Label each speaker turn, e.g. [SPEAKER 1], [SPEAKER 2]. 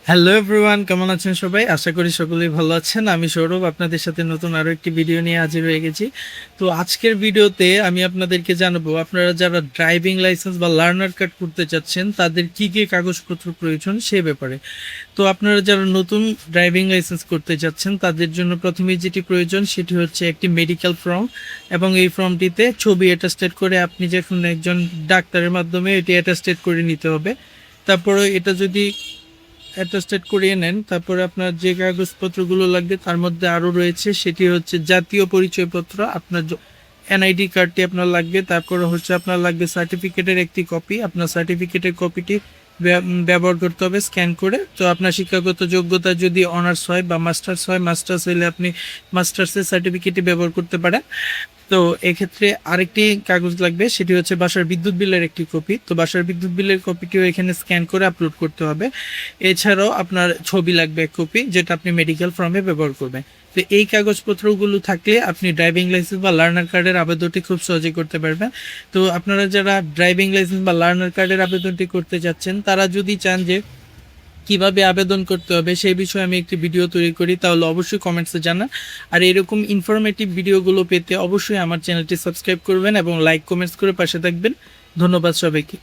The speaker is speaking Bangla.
[SPEAKER 1] হ্যালো এভরিওয়ান, কেমন আছেন সবাই? আশা করি সকলেই ভালো আছেন। আমি সৌরভ, আপনাদের সাথে নতুন আরও একটি ভিডিও নিয়ে হাজির হয়ে গেছি। তো আজকের ভিডিওতে আমি আপনাদেরকে জানাবো, আপনারা যারা ড্রাইভিং লাইসেন্স বা লার্নার কার্ড করতে চাচ্ছেন তাদের কী কী কাগজপত্র প্রয়োজন সে ব্যাপারে। তো আপনারা যারা নতুন ড্রাইভিং লাইসেন্স করতে চাচ্ছেন তাদের জন্য প্রথমেই যেটি প্রয়োজন সেটি হচ্ছে একটি মেডিকেল ফর্ম, এবং এই ফর্মটিতে ছবি অ্যাটাস্টেড করে আপনি যখন একজন ডাক্তারের মাধ্যমে এটি অ্যাটাস্টেড করে নিতে হবে। তারপরে এটা যদি অ্যাটাস্টেড করিয়ে নেন, তারপরে আপনার যে কাগজপত্রগুলো লাগবে তার মধ্যে আরও রয়েছে, সেটি হচ্ছে জাতীয় পরিচয়পত্র, আপনার এনআইডি কার্ডটি আপনার লাগবে। তারপরে হচ্ছে আপনার লাগবে সার্টিফিকেটের একটি কপি, আপনার সার্টিফিকেটের কপিটি ব্যবহার করতে হবে স্ক্যান করে। তো আপনার শিক্ষাগত যোগ্যতা যদি অনার্স হয় বা মাস্টার্স হয়, মাস্টার্স হলে আপনি মাস্টার্সের সার্টিফিকেটই ব্যবহার করতে পারেন। তো এক্ষেত্রে আরেকটি কাগজ লাগবে, সেটি হচ্ছে বাসার বিদ্যুৎ বিলের একটি কপি। তো বাসার বিদ্যুৎ বিলের কপিটিও এখানে স্ক্যান করে আপলোড করতে হবে। এছাড়াও আপনার ছবি লাগবে এক কপি, যেটা আপনি মেডিকেল ফর্মে ব্যবহার করবেন। তো এই কাগজপত্রগুলো থাকলে আপনি ড্রাইভিং লাইসেন্স বা লার্নার কার্ডের আবেদনটি খুব সহজেই করতে পারবেন। তো আপনারা যারা ড্রাইভিং লাইসেন্স বা লার্নার কার্ডের আবেদনটি করতে যাচ্ছেন, তারা যদি চান যে কিভাবে আবেদন করতে হবে সেই বিষয়ে আমি একটি ভিডিও তৈরি করি, তাহলে অবশ্যই কমেন্টসে জানান। আর এরকম ইনফরমেটিভ ভিডিওগুলো পেতে অবশ্যই আমার চ্যানেলটি সাবস্ক্রাইব করবেন এবং লাইক কমেন্টস করে পাশে থাকবেন। ধন্যবাদ সবাইকে।